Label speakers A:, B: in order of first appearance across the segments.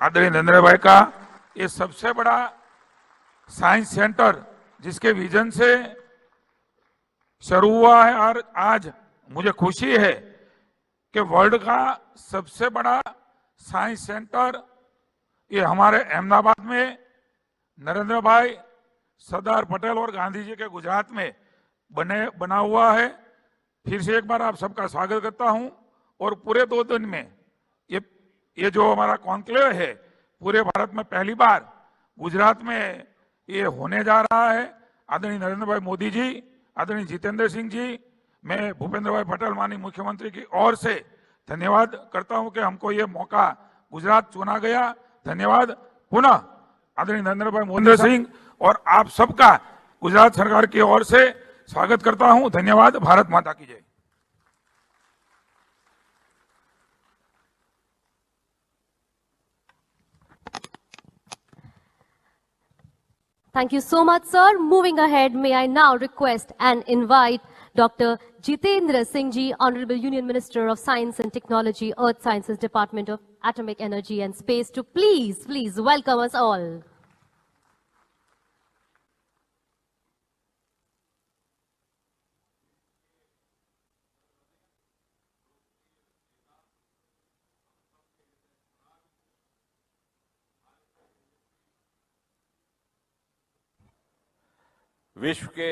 A: आदरणीय नरेंद्र भाई का ये सबसे बड़ा साइंस सेंटर जिसके विजन से शुरू हुआ है और आज मुझे खुशी है कि वर्ल्ड का सबसे बड़ा साइंस सेंटर ये हमारे अहमदाबाद में नरेंद्र भाई, सरदार पटेल और गांधी जी के गुजरात में बना हुआ है। फिर से एक बार आप सबका स्वागत करता हूं और पूरे 2 दिन में ये जो हमारा कॉन्क्लेव है पूरे भारत में पहली बार गुजरात में ये होने जा रहा है। आदरणीय नरेंद्र भाई मोदी जी, आदरणीय जितेंद्र सिंह जी, मैं भूपेंद्र भाई पटेल माननीय मुख्यमंत्री की ओर से धन्यवाद करता हूं कि हमको ये मौका गुजरात चुना गया। धन्यवाद पुनः आदरणीय नरेंद्र भाई मोदी सिंह और आप सबका गुजरात सरकार की ओर से स्वागत करता हूं। धन्यवाद। भारत माता की जय।
B: Thank you so much, sir. Moving ahead, may I now request and invite Dr. Jitendra Singh Ji, Honorable Union Minister of Science and Technology, Earth Sciences Department of Atomic Energy and Space, to please welcome us all.
C: विश्व के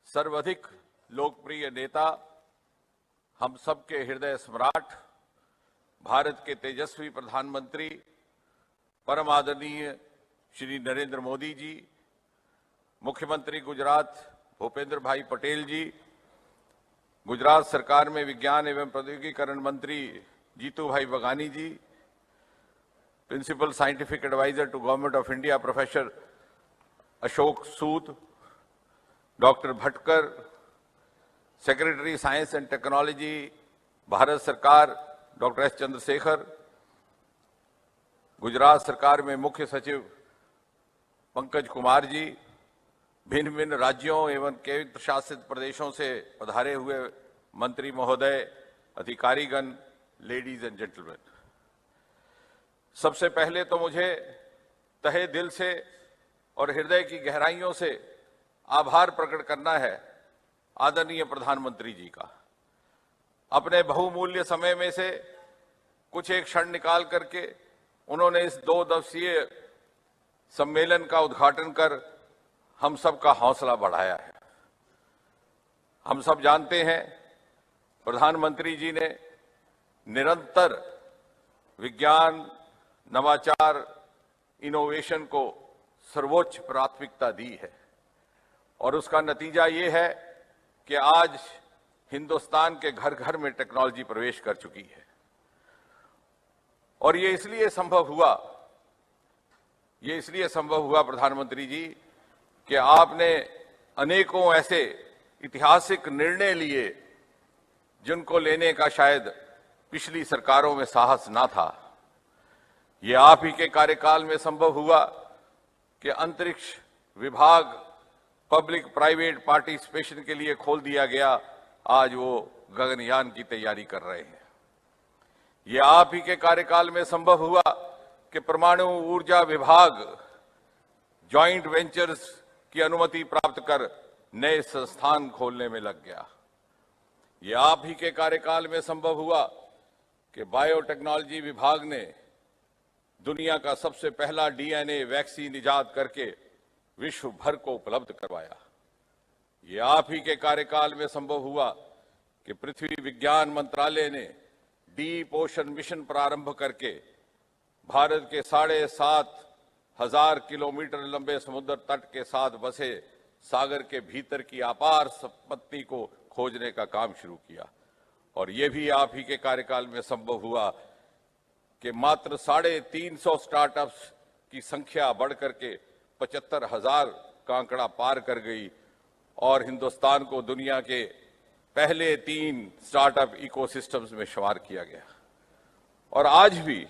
C: सर्वाधिक लोकप्रिय नेता, हम सबके हृदय सम्राट, भारत के तेजस्वी प्रधानमंत्री परम आदरणीय श्री नरेंद्र मोदी जी, मुख्यमंत्री गुजरात भूपेंद्र भाई पटेल जी, गुजरात सरकार में विज्ञान एवं प्रौद्योगिकीकरण मंत्री जीतू भाई बघानी ji, principal scientific adviser to government of India professor Ashok Sood, doctor Bhatkar, secretary science and technology Bharat सरकार डॉक्टर एस चंद्रशेखर, गुजरात सरकार में मुख्य सचिव पंकज कुमार जी, भिन्न भिन्न राज्यों एवं केंद्र शासित प्रदेशों से पधारे हुए मंत्री महोदय, अधिकारीगण, लेडीज एंड जेंटलमैन, सबसे पहले तो मुझे तहे दिल से और हृदय की गहराइयों से आभार प्रकट करना है आदरणीय प्रधानमंत्री जी का। अपने बहुमूल्य समय में से कुछ एक क्षण निकाल करके उन्होंने इस 2 दिवसीय सम्मेलन का उद्घाटन कर हम सब का हौसला बढ़ाया है। हम सब जानते हैं प्रधानमंत्री जी ने निरंतर विज्ञान, नवाचार, इनोवेशन को सर्वोच्च प्राथमिकता दी है और उसका नतीजा ये है कि आज हिंदुस्तान के घर घर में टेक्नोलॉजी प्रवेश कर चुकी है। और ये इसलिए संभव हुआ प्रधानमंत्री जी कि आपने अनेकों ऐसे ऐतिहासिक निर्णय लिए जिनको लेने का शायद पिछली सरकारों में साहस ना था। ये आप ही के कार्यकाल में संभव हुआ कि अंतरिक्ष विभाग पब्लिक प्राइवेट पार्टिसिपेशन के लिए खोल दिया गया। आज वो गगनयान की तैयारी कर रहे हैं। ये आप ही के कार्यकाल में संभव हुआ कि परमाणु ऊर्जा विभाग जॉइंट वेंचर्स की अनुमति प्राप्त कर नए संस्थान खोलने में लग गया। ये आप ही के कार्यकाल में संभव हुआ कि बायोटेक्नोलॉजी विभाग ने दुनिया का सबसे पहला डीएनए वैक्सीन इजाद करके विश्व भर को उपलब्ध करवाया। ये आप ही के कार्यकाल में संभव हुआ कि पृथ्वी विज्ञान मंत्रालय ने डीप ओशन मिशन प्रारंभ करके भारत के 7,500 किलोमीटर लंबे समुद्र तट के साथ बसे सागर के भीतर की अपार संपत्ति को खोजने का काम शुरू किया। और ये भी आप ही के कार्यकाल में संभव हुआ कि मात्र 350 स्टार्टअप्स की संख्या बढ़कर के 75,000 का आंकड़ा पार कर गई और हिंदुस्तान को दुनिया के पहले 3 स्टार्टअप इकोसिस्टम्स में शुमार किया गया। और आज भी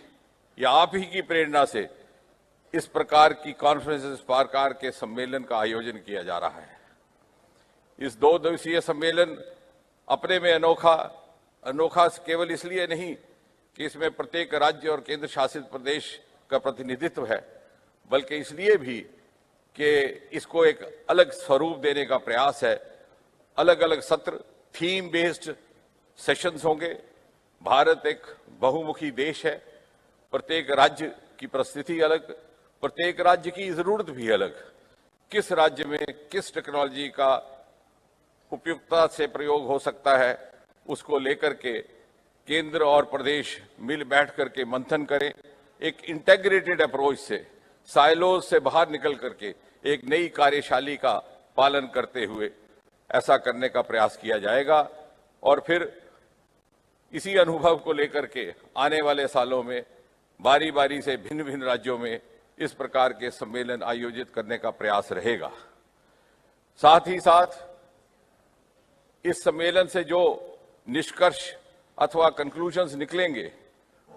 C: यह आप ही की प्रेरणा से इस प्रकार की कॉन्फ्रेंसेस, इस प्रकार के सम्मेलन का आयोजन किया जा रहा है। इस 2 दिवसीय सम्मेलन अपने में अनोखा केवल इसलिए नहीं कि इसमें प्रत्येक राज्य और केंद्र शासित प्रदेश का प्रतिनिधित्व है, बल्कि इसलिए भी कि इसको एक अलग स्वरूप देने का प्रयास है। अलग अलग सत्र, थीम बेस्ड सेशंस होंगे। भारत एक बहुमुखी देश है, प्रत्येक राज्य की परिस्थिति अलग, प्रत्येक राज्य की जरूरत भी अलग। किस राज्य में किस टेक्नोलॉजी का उपयुक्तता से प्रयोग हो सकता है, उसको लेकर के केंद्र और प्रदेश मिल बैठ करके मंथन करें। एक इंटेग्रेटेड अप्रोच से, साइलोज से बाहर निकल करके एक नई कार्यशैली का पालन करते हुए ऐसा करने का प्रयास किया जाएगा। और फिर इसी अनुभव को लेकर के आने वाले सालों में बारी बारी से भिन्न भिन्न राज्यों में इस प्रकार के सम्मेलन आयोजित करने का प्रयास रहेगा। साथ ही साथ इस सम्मेलन से जो निष्कर्ष अथवा कंक्लूजन्स निकलेंगे,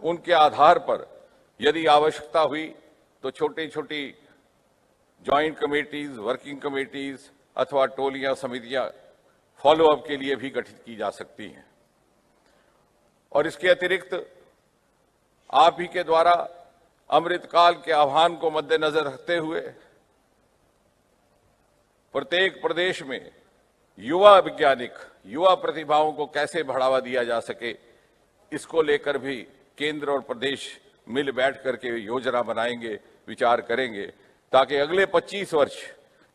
C: उनके आधार पर यदि आवश्यकता हुई तो छोटी छोटी ज्वाइंट कमेटीज, वर्किंग कमेटीज अथवा टोलियां, समितियां फॉलोअप के लिए भी गठित की जा सकती हैं। और इसके अतिरिक्त आप ही के द्वारा अमृतकाल के आह्वान को मद्देनजर रखते हुए प्रत्येक प्रदेश में युवा वैज्ञानिक, युवा प्रतिभाओं को कैसे बढ़ावा दिया जा सके, इसको लेकर भी केंद्र और प्रदेश मिल बैठ करके योजना बनाएंगे, विचार करेंगे, ताकि अगले 25 वर्ष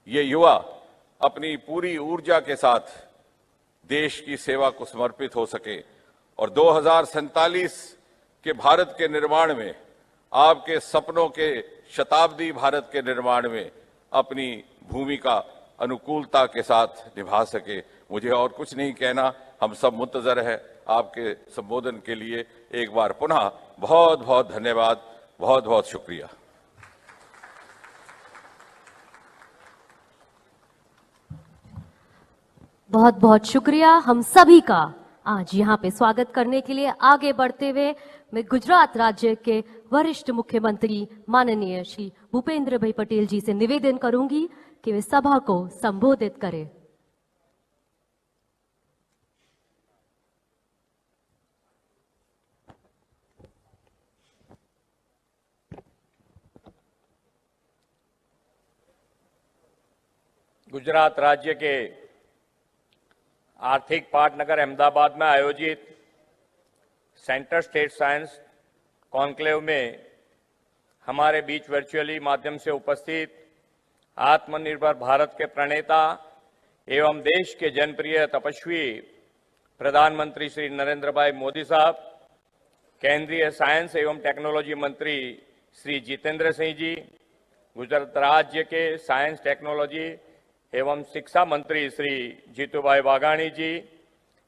C: ये युवा अपनी पूरी ऊर्जा के साथ देश की सेवा को समर्पित हो सके और 2047 के भारत के निर्माण में, आपके सपनों के शताब्दी भारत के निर्माण में अपनी भूमिका अनुकूलता के साथ निभा सके। मुझे और कुछ नहीं कहना, हम सब मुंतजर हैं आपके संबोधन के लिए। एक बार पुनः बहुत बहुत धन्यवाद, बहुत बहुत शुक्रिया।
B: बहुत बहुत शुक्रिया हम सभी का आज यहाँ पे स्वागत करने के लिए। आगे बढ़ते हुए मैं गुजरात राज्य के वरिष्ठ मुख्यमंत्री माननीय श्री भूपेंद्र भाई पटेल जी से निवेदन करूंगी कि वे सभा को संबोधित करें।
D: गुजरात राज्य के आर्थिक पाटनगर अहमदाबाद में आयोजित सेंटर स्टेट साइंस कॉन्क्लेव में हमारे बीच वर्चुअली माध्यम से उपस्थित आत्मनिर्भर भारत के प्रणेता एवं देश के जनप्रिय तपस्वी प्रधानमंत्री श्री नरेंद्र भाई मोदी साहब, केंद्रीय साइंस एवं टेक्नोलॉजी मंत्री श्री जितेंद्र सिंह जी, गुजरात राज्य के साइंस टेक्नोलॉजी एवं शिक्षा मंत्री श्री जीतूभाई वाघाणी जी,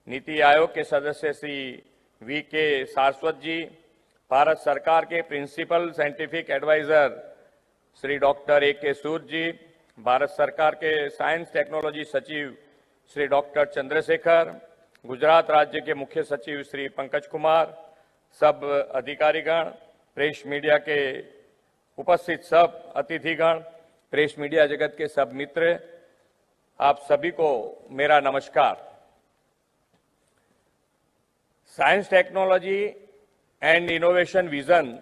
D: नीति आयोग के सदस्य श्री वी.के. सारस्वत जी, भारत सरकार के principal scientific adviser Shri doctor A K. Sood ji, Bharat सरकार के साइंस टेक्नोलॉजी सचिव श्री डॉक्टर चंद्रशेखर, गुजरात राज्य के मुख्य सचिव श्री पंकज कुमार, सब अधिकारीगण, प्रेस मीडिया के उपस्थित सब अतिथिगण, प्रेस मीडिया जगत के सब मित्र, आप सभी को मेरा नमस्कार। Science technology and innovation vision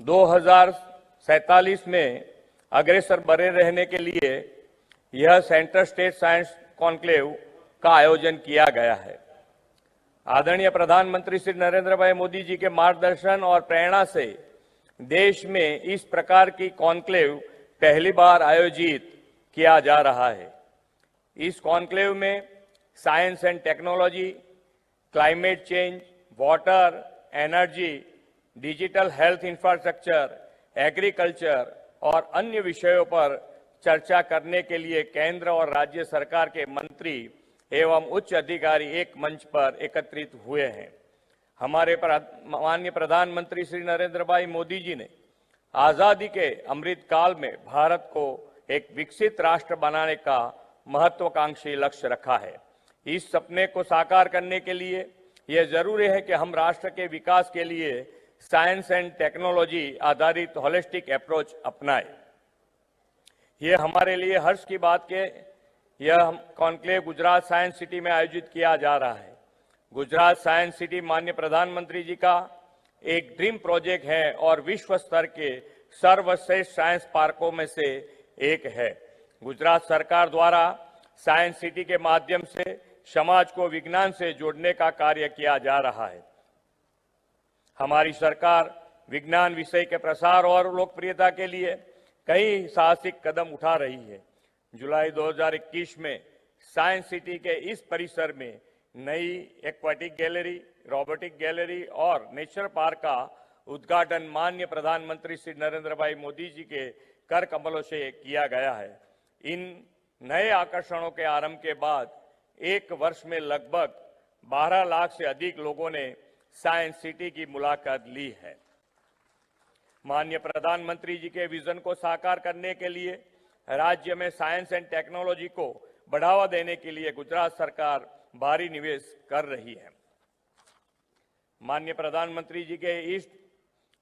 D: 2047 में अग्रसर बने रहने के लिए यह सेंटर स्टेट साइंस कॉन्क्लेव का आयोजन किया गया है। आदरणीय प्रधानमंत्री श्री नरेंद्र भाई मोदी जी के मार्गदर्शन और प्रेरणा से देश में इस प्रकार की कॉन्क्लेव पहली बार आयोजित किया जा रहा है। इस कॉन्क्लेव में science and technology, climate change, water, energy, digital health infrastructure, agriculture और अन्य विषयों पर चर्चा करने के लिए केंद्र और राज्य सरकार के मंत्री एवं उच्च अधिकारी एक मंच पर एकत्रित हुए हैं। हमारे माननीय प्रधानमंत्री श्री नरेंद्र भाई मोदी जी ने आजादी के अमृत काल में भारत को एक विकसित राष्ट्र बनाने का महत्वाकांक्षी लक्ष्य रखा है। इस सपने को साकार करने के लिए यह जरूरी है कि हम राष्ट्र के विकास के लिए साइंस एंड टेक्नोलॉजी आधारित होलिस्टिक अप्रोच अपनाएं। यह हमारे लिए हर्ष की बात के यह कॉन्क्लेव गुजरात साइंस सिटी में आयोजित किया जा रहा है। गुजरात साइंस सिटी माननीय प्रधानमंत्री जी का एक ड्रीम प्रोजेक्ट है और विश्व स्तर के सर्वश्रेष्ठ साइंस पार्कों में से एक है। गुजरात सरकार द्वारा साइंस सिटी के माध्यम से समाज को विज्ञान से जोड़ने का कार्य किया जा रहा है। हमारी सरकार विज्ञान विषय के प्रसार और लोकप्रियता के लिए कई साहसिक कदम उठा रही है। जुलाई 2021 में साइंस सिटी के इस परिसर में नई एक्वाटिक गैलरी, रोबोटिक गैलरी और नेचर पार्क का उद्घाटन माननीय प्रधानमंत्री श्री नरेंद्र भाई मोदी जी के कर कमलों से किया गया है। इन नए आकर्षणों के आरंभ के बाद एक वर्ष में लगभग 12 लाख से अधिक लोगों ने साइंस सिटी की मुलाकात ली है। माननीय प्रधानमंत्री जी के विजन को साकार करने के लिए राज्य में साइंस एंड टेक्नोलॉजी को बढ़ावा देने के लिए गुजरात सरकार भारी निवेश कर रही है। माननीय प्रधानमंत्री जी के इस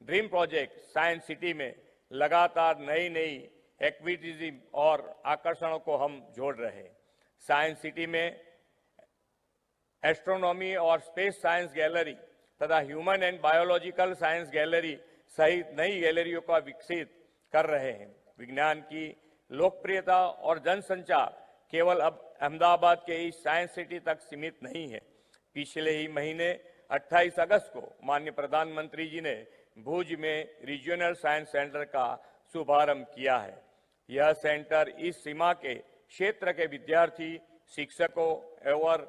D: ड्रीम प्रोजेक्ट साइंस सिटी में लगातार नई नई एक्टिविटीज और आकर्षणों को हम जोड़ रहे हैं। साइंस सिटी में एस्ट्रोनॉमी और स्पेस साइंस गैलरी तथा human and biological science gallery सहित नई गैलरियों का विकसित कर रहे हैं। विज्ञान की लोकप्रियता और जनसंचार केवल अब अहमदाबाद के इस साइंस सिटी तक सीमित नहीं है। पिछले ही महीने 28 अगस्त को माननीय प्रधानमंत्री जी ने भुज में रीजनल साइंस सेंटर का शुभारंभ किया है। यह सेंटर इस सीमा के क्षेत्र के विद्यार्थी, शिक्षकों और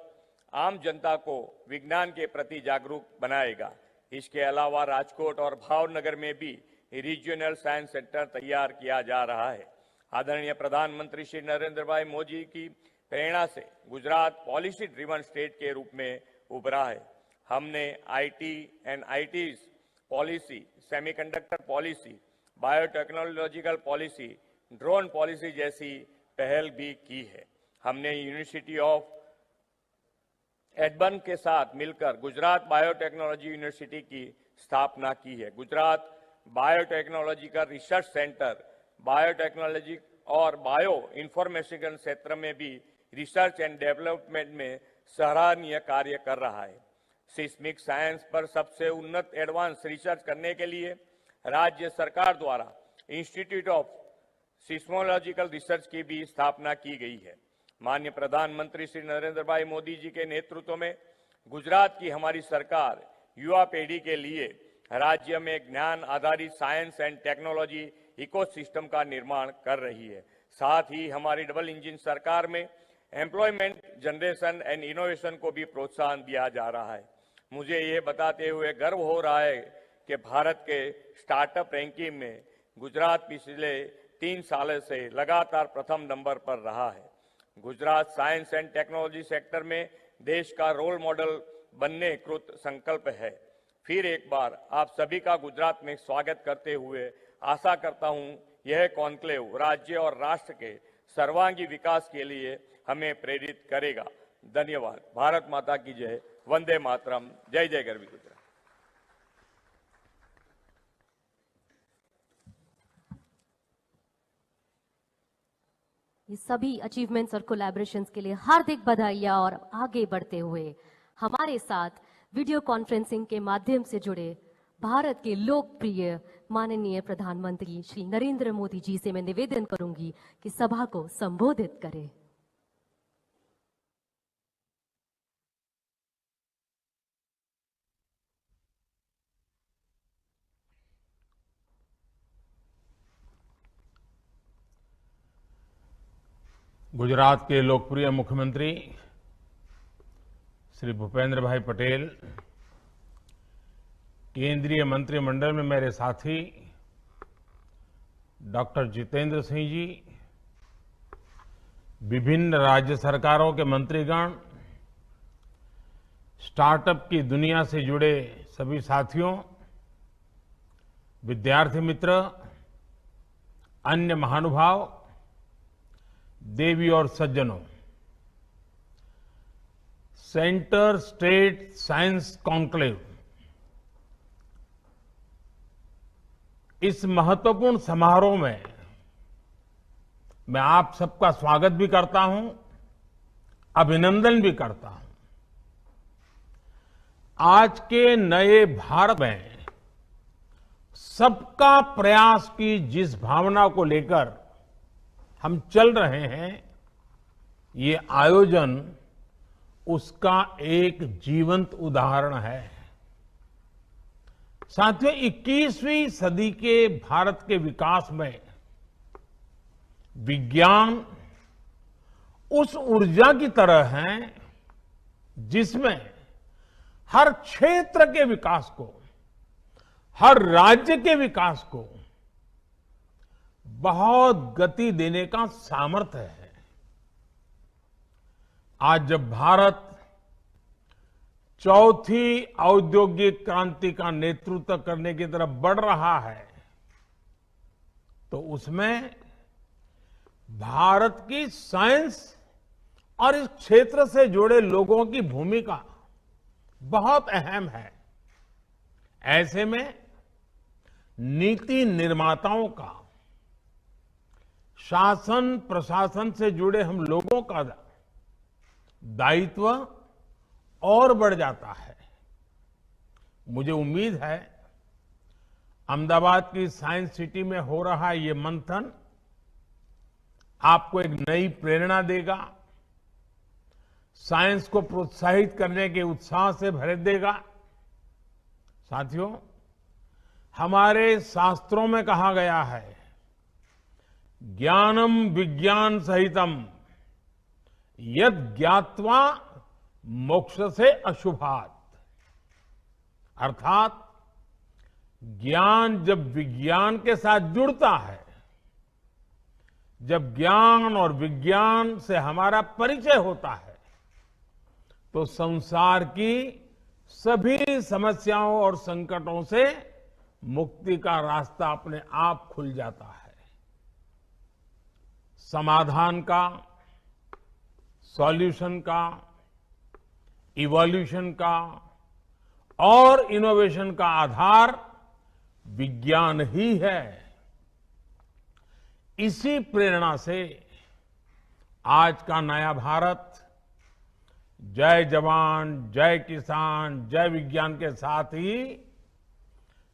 D: आम जनता को विज्ञान के प्रति जागरूक बनाएगा। इसके अलावा राजकोट और भावनगर में भी रीजनल साइंस सेंटर तैयार किया जा रहा है। आदरणीय प्रधानमंत्री श्री नरेंद्र भाई मोदी की प्रेरणा से गुजरात पॉलिसी ड्रिवन स्टेट के रूप में उभरा है। हमने IT and ITs policy, semiconductor policy, biotechnological policy, drone policy जैसी पहल भी की है। हमने यूनिवर्सिटी ऑफ एडबर्न के साथ मिलकर गुजरात बायोटेक्नोलॉजी यूनिवर्सिटी की स्थापना की है। Gujarat biotechnological research centre biotechnology और बायो इंफॉर्मेशन क्षेत्र में भी रिसर्च एंड डेवलपमेंट में सराहनीय कार्य कर रहा है। सिस्मिक साइंस पर सबसे उन्नत एडवांस रिसर्च करने के लिए राज्य सरकार द्वारा इंस्टीट्यूट ऑफ सिस्मोलॉजिकल रिसर्च की भी स्थापना की गई है। माननीय प्रधानमंत्री श्री नरेंद्र भाई मोदी जी के नेतृत्व में गुजरात की हमारी सरकार युवा पीढ़ी के लिए राज्य में ज्ञान आधारित साइंस एंड टेक्नोलॉजी इकोसिस्टम का निर्माण कर रही है। साथ ही हमारी डबल इंजन सरकार में एम्प्लॉयमेंट जनरेशन एंड इनोवेशन को भी प्रोत्साहन दिया जा रहा है। मुझे ये बताते हुए गर्व हो रहा है कि भारत के स्टार्टअप रैंकिंग में गुजरात पिछले 3 सालों से लगातार प्रथम नंबर पर रहा है। Gujarat science and technology sector में देश का रोल मॉडल बनने कृत संकल्प है। फिर एक बार आप सभी का गुजरात में स्वागत करते हुए आशा करता हूं यह कॉन्क्लेव राज्य और राष्ट्र के सर्वांगी विकास के लिए हमें प्रेरित करेगा। धन्यवाद। भारत माता की जय। वंदे मातरम। जय जय गरवी गुजरात।
B: ये सभी अचीवमेंट्स और कोलैबोरेशंस के लिए हार्दिक बधाइयां। और आगे बढ़ते हुए हमारे साथ वीडियो कॉन्फ्रेंसिंग के माध्यम से जुड़े भारत के लोकप्रिय माननीय प्रधानमंत्री श्री नरेंद्र मोदी जी से मैं निवेदन करूंगी कि सभा को संबोधित करें।
E: गुजरात के लोकप्रिय मुख्यमंत्री श्री भूपेंद्र भाई पटेल, केंद्रीय मंत्रिमंडल में मेरे साथी डॉक्टर जितेंद्र सिंह जी, विभिन्न राज्य सरकारों के मंत्रीगण, स्टार्टअप की दुनिया से जुड़े सभी साथियों, विद्यार्थी मित्र, अन्य महानुभाव, देवी और सज्जनों, सेंटर स्टेट साइंस कॉन्क्लेव इस महत्वपूर्ण समारोह में मैं आप सबका स्वागत भी करता हूं, अभिनंदन भी करता हूं। आज के नए भारत में सबका प्रयास की जिस भावना को लेकर हम चल रहे हैं, ये आयोजन उसका एक जीवंत उदाहरण है। साथियों, 21वीं सदी के भारत के विकास में विज्ञान उस ऊर्जा की तरह है जिसमें हर क्षेत्र के विकास को, हर राज्य के विकास को बहुत गति देने का सामर्थ्य है। आज जब भारत चौथी औद्योगिक क्रांति का नेतृत्व करने की तरफ बढ़ रहा है, तो उसमें भारत की साइंस और इस क्षेत्र से जुड़े लोगों की भूमिका बहुत अहम है। ऐसे में नीति निर्माताओं का, शासन प्रशासन से जुड़े हम लोगों का दायित्व और बढ़ जाता है। मुझे उम्मीद है अहमदाबाद की साइंस सिटी में हो रहा ये मंथन आपको एक नई प्रेरणा देगा, साइंस को प्रोत्साहित करने के उत्साह से भर देगा। साथियों, हमारे शास्त्रों में कहा गया है, ज्ञानम विज्ञान सहितम यद ज्ञात्वा मोक्ष से अशुभात। अर्थात ज्ञान जब विज्ञान के साथ जुड़ता है, जब ज्ञान और विज्ञान से हमारा परिचय होता है, तो संसार की सभी समस्याओं और संकटों से मुक्ति का रास्ता अपने आप खुल जाता है। समाधान का, सॉल्यूशन का, इवोल्यूशन का और इनोवेशन का आधार विज्ञान ही है। इसी प्रेरणा से आज का नया भारत जय जवान, जय किसान, जय विज्ञान के साथ ही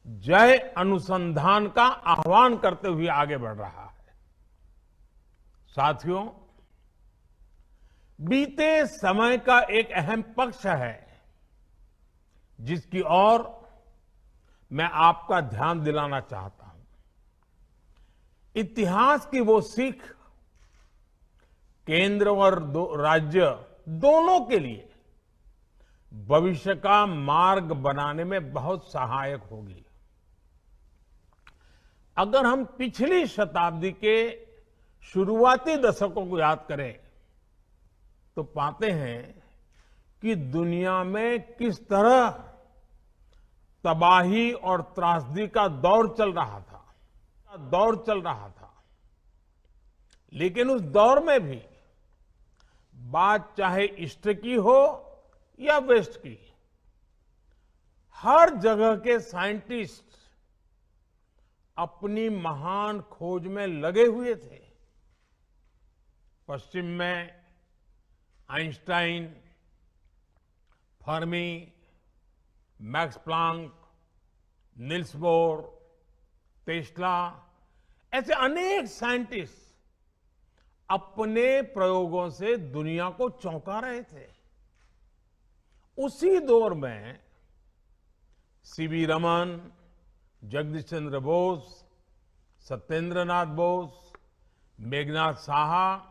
E: जय अनुसंधान का आह्वान करते हुए आगे बढ़ रहा है। साथियों, बीते समय का एक अहम पक्ष है जिसकी ओर मैं आपका ध्यान दिलाना चाहता हूं। इतिहास की वो सीख केंद्र और राज्य दोनों के लिए भविष्य का मार्ग बनाने में बहुत सहायक होगी। अगर हम पिछली शताब्दी के शुरुआती दशकों को याद करें तो पाते हैं कि दुनिया में किस तरह तबाही और त्रासदी का दौर चल रहा था। लेकिन उस दौर में भी बात चाहे ईस्ट की हो या वेस्ट की, हर जगह के साइंटिस्ट अपनी महान खोज में लगे हुए थे। पश्चिम में Einstein, Fermi, max Planck, Nils bore, Tesla, ऐसे अनेक साइंटिस्ट अपने प्रयोगों से दुनिया को चौंका रहे थे। उसी दौर में सीवी रमन, जगदीश चंद्र बोस, सत्येंद्र नाथ बोस, मेघनाथ साहा,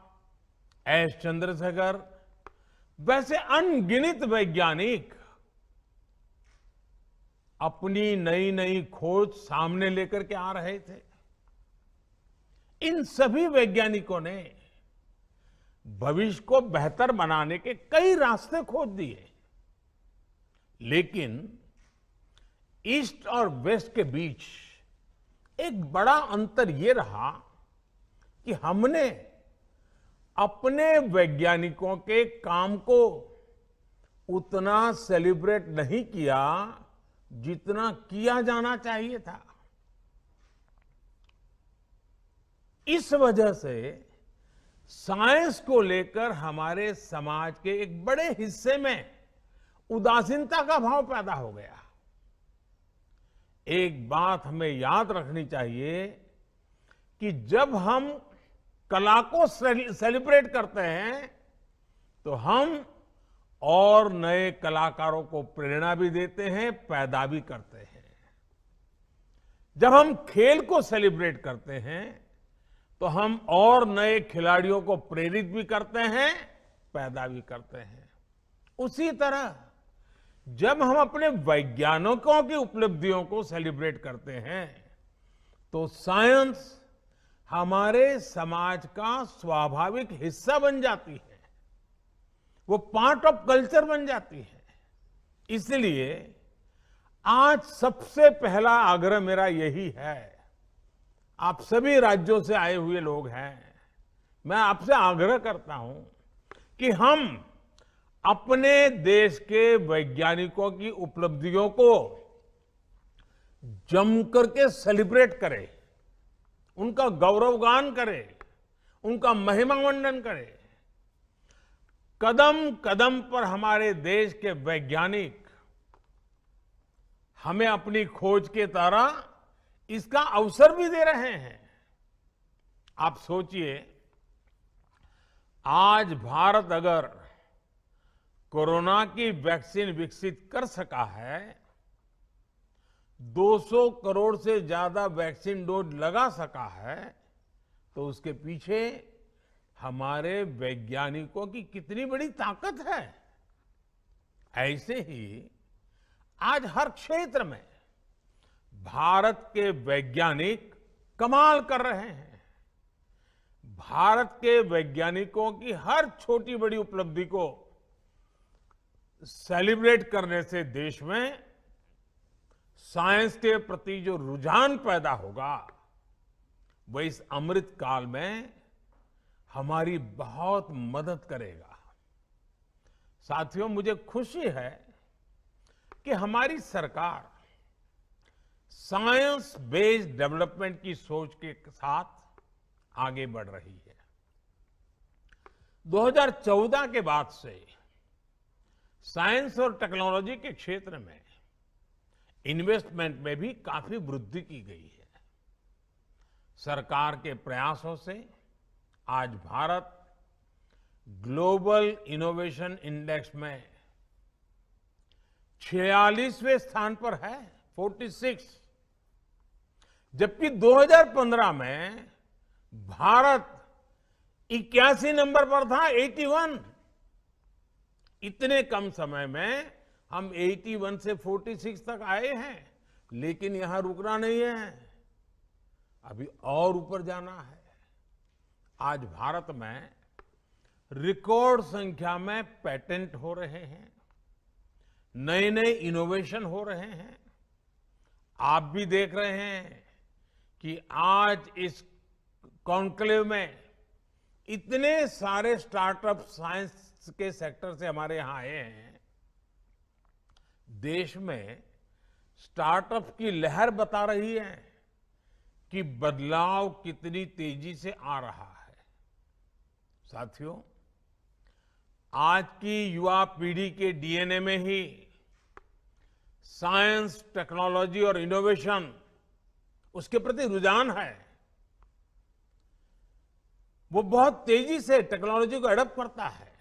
E: एस चंद्रशेखर, वैसे अनगिनत वैज्ञानिक अपनी नई नई खोज सामने लेकर के आ रहे थे। इन सभी वैज्ञानिकों ने भविष्य को बेहतर बनाने के कई रास्ते खोज दिए, लेकिन ईस्ट और वेस्ट के बीच एक बड़ा अंतर ये रहा कि हमने अपने वैज्ञानिकों के काम को उतना सेलिब्रेट नहीं किया जितना किया जाना चाहिए था। इस वजह से साइंस को लेकर हमारे समाज के एक बड़े हिस्से में उदासीनता का भाव पैदा हो गया। एक बात हमें याद रखनी चाहिए कि जब हम कला को सेलिब्रेट करते हैं तो हम और नए कलाकारों को प्रेरणा भी देते हैं, पैदा भी करते हैं। जब हम खेल को सेलिब्रेट करते हैं तो हम और नए खिलाड़ियों को प्रेरित भी करते हैं, पैदा भी करते हैं। उसी तरह जब हम अपने वैज्ञानिकों की उपलब्धियों को सेलिब्रेट करते हैं तो साइंस हमारे समाज का स्वाभाविक हिस्सा बन जाती है, वो पार्ट ऑफ कल्चर बन जाती है। इसलिए आज सबसे पहला आग्रह मेरा यही है, आप सभी राज्यों से आए हुए लोग हैं, मैं आपसे आग्रह करता हूं कि हम अपने देश के वैज्ञानिकों की उपलब्धियों को जम करके सेलिब्रेट करें, उनका गौरवगान करें, उनका महिमा मंडन करें। कदम कदम पर हमारे देश के वैज्ञानिक हमें अपनी खोज के तरह इसका अवसर भी दे रहे हैं। आप सोचिए, आज भारत अगर कोरोना की वैक्सीन विकसित कर सका है, 200 करोड़ से ज्यादा वैक्सीन डोज लगा सका है, तो उसके पीछे हमारे वैज्ञानिकों की कितनी बड़ी ताकत है। ऐसे ही आज हर क्षेत्र में भारत के वैज्ञानिक कमाल कर रहे हैं। भारत के वैज्ञानिकों की हर छोटी बड़ी उपलब्धि को सेलिब्रेट करने से देश में साइंस के प्रति जो रुझान पैदा होगा वो इस अमृत काल में हमारी बहुत मदद करेगा। साथियों, मुझे खुशी है कि हमारी सरकार साइंस बेस्ड डेवलपमेंट की सोच के साथ आगे बढ़ रही है। 2014 के बाद से साइंस और टेक्नोलॉजी के क्षेत्र में इन्वेस्टमेंट में भी काफी वृद्धि की गई है। सरकार के प्रयासों से आज भारत ग्लोबल इनोवेशन इंडेक्स में 46वें स्थान पर है, 46। जबकि 2015 में भारत 81 नंबर पर था, 81। इतने कम समय में हम 81 से 46 तक आए हैं, लेकिन यहां रुकना नहीं है, अभी और ऊपर जाना है। आज भारत में रिकॉर्ड संख्या में पेटेंट हो रहे हैं, नए नए इनोवेशन हो रहे हैं। आप भी देख रहे हैं कि आज इस कॉन्क्लेव में इतने सारे स्टार्टअप साइंस के सेक्टर से हमारे यहां आए हैं। देश में स्टार्टअप की लहर बता रही है कि बदलाव कितनी तेजी से आ रहा है। साथियों, आज की युवा पीढ़ी के डीएनए में ही साइंस, टेक्नोलॉजी और इनोवेशन, उसके प्रति रुझान है। वो बहुत तेजी से टेक्नोलॉजी को एडॉप्ट करता है।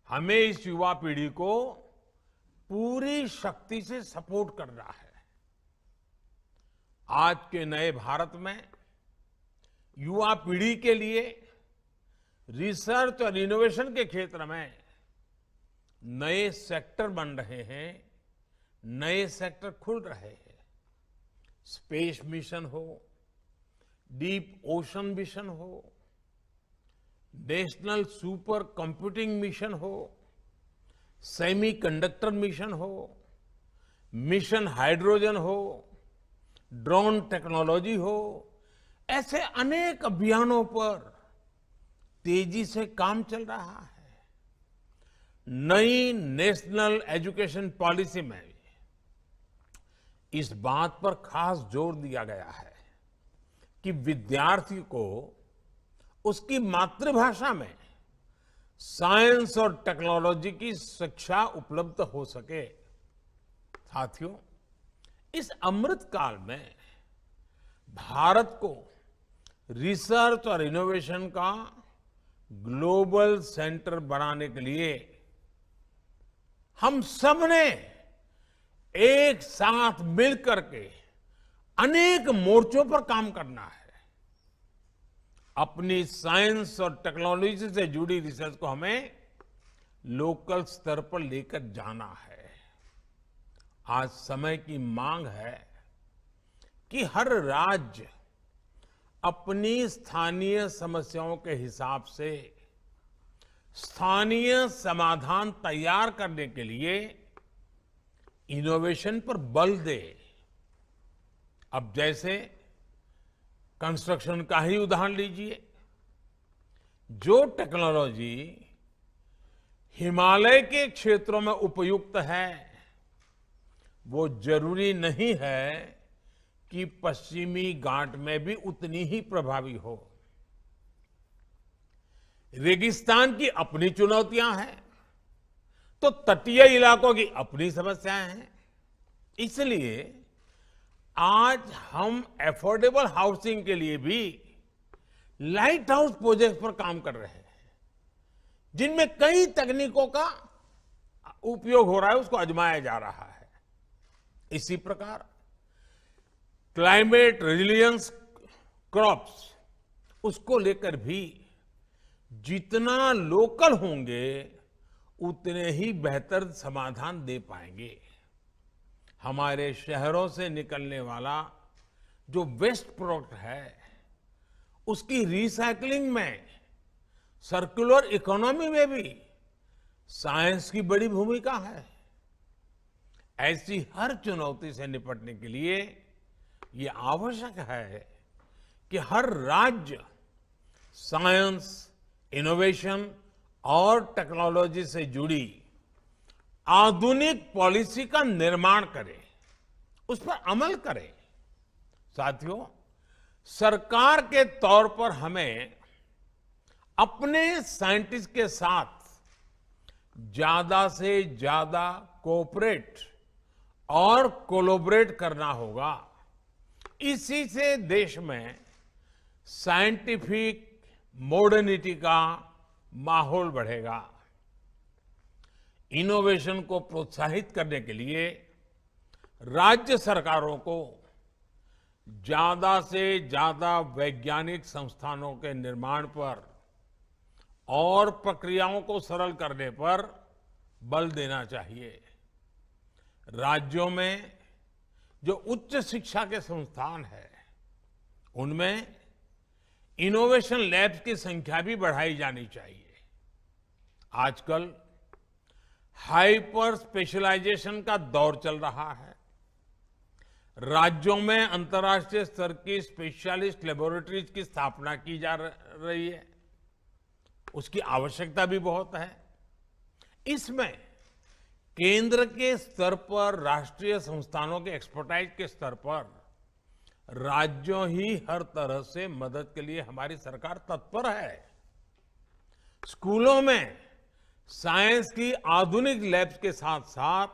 E: हमें इस युवा पीढ़ी को पूरी शक्ति से सपोर्ट करना है। आज के नए भारत में युवा पीढ़ी के लिए रिसर्च और इनोवेशन के क्षेत्र में नए सेक्टर बन रहे हैं, नए सेक्टर खुल रहे हैं। स्पेस मिशन हो, डीप ओशन मिशन हो, नेशनल सुपर कंप्यूटिंग मिशन हो, सेमीकंडक्टर मिशन हो, मिशन हाइड्रोजन हो, ड्रोन टेक्नोलॉजी हो, ऐसे अनेक अभियानों पर तेजी से काम चल रहा है। नई नेशनल एजुकेशन पॉलिसी में इस बात पर खास जोर दिया गया है कि विद्यार्थी को उसकी मातृभाषा में साइंस और टेक्नोलॉजी की शिक्षा उपलब्ध हो सके। साथियों, इस अमृत काल में भारत को रिसर्च और इनोवेशन का ग्लोबल सेंटर बनाने के लिए हम सब ने एक साथ मिलकर के अनेक मोर्चों पर काम करना है। अपनी साइंस और टेक्नोलॉजी से जुड़ी रिसर्च को हमें लोकल स्तर पर लेकर जाना है। आज समय की मांग है कि हर राज्य अपनी स्थानीय समस्याओं के हिसाब से स्थानीय समाधान तैयार करने के लिए इनोवेशन पर बल दे। अब जैसे कंस्ट्रक्शन का ही उदाहरण लीजिए। जो टेक्नोलॉजी हिमालय के क्षेत्रों में उपयुक्त है, वो जरूरी नहीं है कि पश्चिमी घाट में भी उतनी ही प्रभावी हो। रेगिस्तान की अपनी चुनौतियां हैं, तो तटीय इलाकों की अपनी समस्याएं हैं। इसलिए आज हम अफोर्डेबल हाउसिंग के लिए भी लाइट हाउस प्रोजेक्ट पर काम कर रहे हैं, जिनमें कई तकनीकों का उपयोग हो रहा है, उसको आजमाया जा रहा है। इसी प्रकार क्लाइमेट रेजिलियंस क्रॉप्स, उसको लेकर भी जितना लोकल होंगे उतने ही बेहतर समाधान दे पाएंगे। हमारे शहरों से निकलने वाला जो वेस्ट प्रोडक्ट है, उसकी रिसाइकलिंग में, सर्कुलर इकोनॉमी में भी साइंस की बड़ी भूमिका है। ऐसी हर चुनौती से निपटने के लिए ये आवश्यक है कि हर राज्य साइंस, इनोवेशन और टेक्नोलॉजी से जुड़ी आधुनिक पॉलिसी का निर्माण करे, उस पर अमल करे। साथियों, सरकार के तौर पर हमें अपने साइंटिस्ट के साथ ज्यादा से ज्यादा कोऑपरेट और कोलैबोरेट करना होगा। इसी से देश में साइंटिफिक मॉडर्निटी का माहौल बढ़ेगा। इनोवेशन को प्रोत्साहित करने के लिए राज्य सरकारों को ज्यादा से ज्यादा वैज्ञानिक संस्थानों के निर्माण पर और प्रक्रियाओं को सरल करने पर बल देना चाहिए। राज्यों में जो उच्च शिक्षा के संस्थान है, उनमें इनोवेशन लैब्स की संख्या भी बढ़ाई जानी चाहिए। आजकल हाइपर स्पेशलाइजेशन का दौर चल रहा है। राज्यों में अंतर्राष्ट्रीय स्तर की स्पेशलिस्ट लेबोरेटरीज की स्थापना की जा रही है। उसकी आवश्यकता भी बहुत है। इसमें केंद्र के स्तर पर, राष्ट्रीय संस्थानों के एक्सपर्टाइज के स्तर पर राज्यों ही हर तरह से मदद के लिए हमारी सरकार तत्पर है। स्कूलों में साइंस की आधुनिक लैब्स के साथ साथ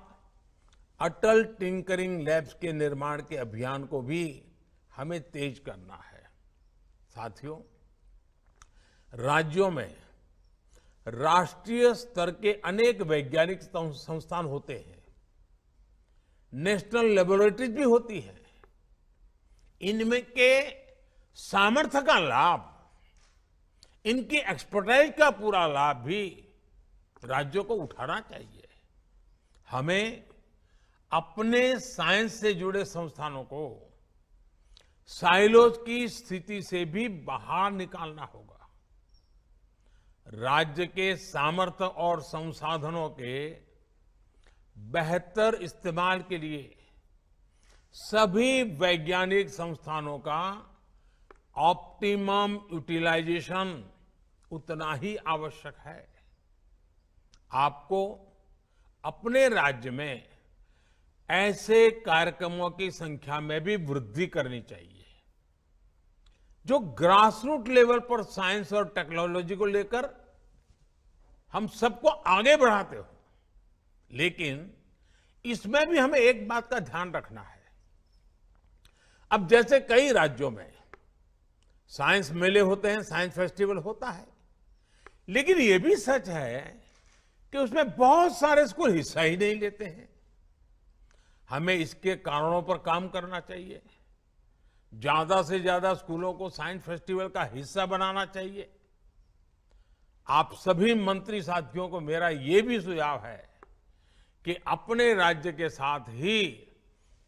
E: अटल टिंकरिंग लैब्स के निर्माण के अभियान को भी हमें तेज करना है। साथियों, राज्यों में राष्ट्रीय स्तर के अनेक वैज्ञानिक संस्थान होते हैं, नेशनल लेबोरेटरीज भी होती हैं। इनमें के सामर्थ्य का लाभ, इनकी एक्सपर्टाइज का पूरा लाभ भी राज्यों को उठाना चाहिए। हमें अपने साइंस से जुड़े संस्थानों को साइलोज की स्थिति से भी बाहर निकालना होगा। राज्य के सामर्थ्य और संसाधनों के बेहतर इस्तेमाल के लिए सभी वैज्ञानिक संस्थानों का ऑप्टिमम यूटिलाइजेशन उतना ही आवश्यक है। आपको अपने राज्य में ऐसे कार्यक्रमों की संख्या में भी वृद्धि करनी चाहिए, जो ग्रासरूट लेवल पर साइंस और टेक्नोलॉजी को लेकर हम सबको आगे बढ़ाते हो। लेकिन इसमें भी हमें एक बात का ध्यान रखना है अब जैसे कई राज्यों में साइंस मेले होते हैं, साइंस फेस्टिवल होता है, लेकिन ये भी सच है कि उसमें बहुत सारे स्कूल हिस्सा ही नहीं लेते हैं। हमें इसके कारणों पर काम करना चाहिए। ज्यादा से ज्यादा स्कूलों को साइंस फेस्टिवल का हिस्सा बनाना चाहिए। आप सभी मंत्री साथियों को मेरा ये भी सुझाव है कि अपने राज्य के साथ ही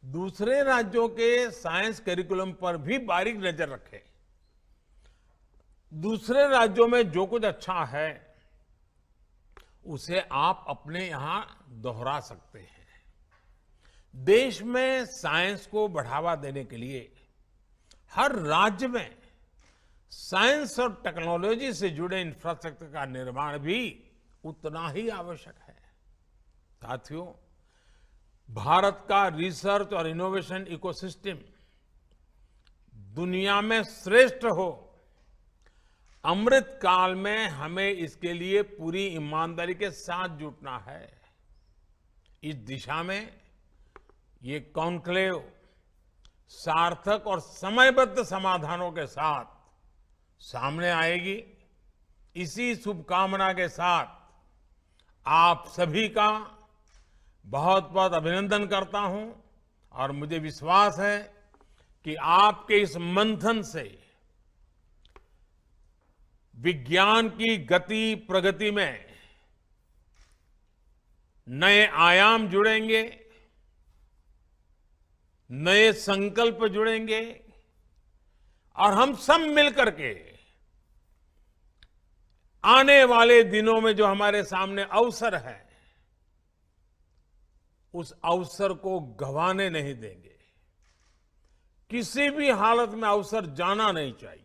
E: दूसरे राज्यों के साइंस करिकुलम पर भी बारीक नजर रखें। दूसरे राज्यों में जो कुछ अच्छा है उसे आप अपने यहां दोहरा सकते हैं। देश में साइंस को बढ़ावा देने के लिए हर राज्य में साइंस और टेक्नोलॉजी से जुड़े इंफ्रास्ट्रक्चर का निर्माण भी उतना ही आवश्यक है। साथियों, भारत का रिसर्च और इनोवेशन इकोसिस्टम दुनिया में श्रेष्ठ हो, अमृत काल में हमें इसके लिए पूरी ईमानदारी के साथ जुटना है। इस दिशा में ये कॉन्क्लेव सार्थक और समयबद्ध समाधानों के साथ सामने आएगी। इसी शुभकामना के साथ आप सभी का बहुत बहुत अभिनंदन करता हूं और मुझे विश्वास है कि आपके इस मंथन से विज्ञान की गति प्रगति में नए आयाम जुड़ेंगे, नए संकल्प जुड़ेंगे और हम सब मिलकर के आने वाले दिनों में जो हमारे सामने अवसर है उस अवसर को गंवाने नहीं देंगे। किसी भी हालत में अवसर जाना नहीं चाहिए।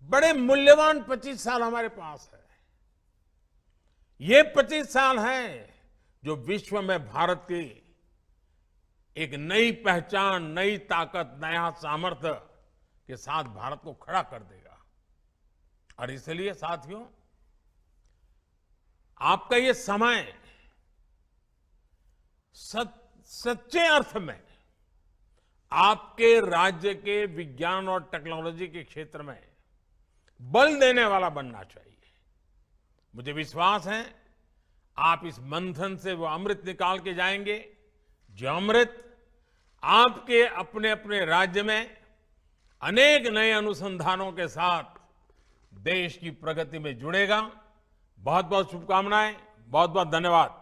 E: बड़े मूल्यवान 25 साल हमारे पास है। ये 25 साल हैं जो विश्व में भारत की एक नई पहचान, नई ताकत, नया सामर्थ्य के साथ भारत को खड़ा कर देगा। और इसलिए साथियों, आपका ये समय सच्चे अर्थ में आपके राज्य के विज्ञान और टेक्नोलॉजी के क्षेत्र में बल देने वाला बनना चाहिए। मुझे विश्वास है आप इस मंथन से वो अमृत निकाल के जाएंगे, जो अमृत आपके अपने अपने राज्य में अनेक नए अनुसंधानों के साथ देश की प्रगति में जुड़ेगा। बहुत बहुत शुभकामनाएं, बहुत बहुत धन्यवाद।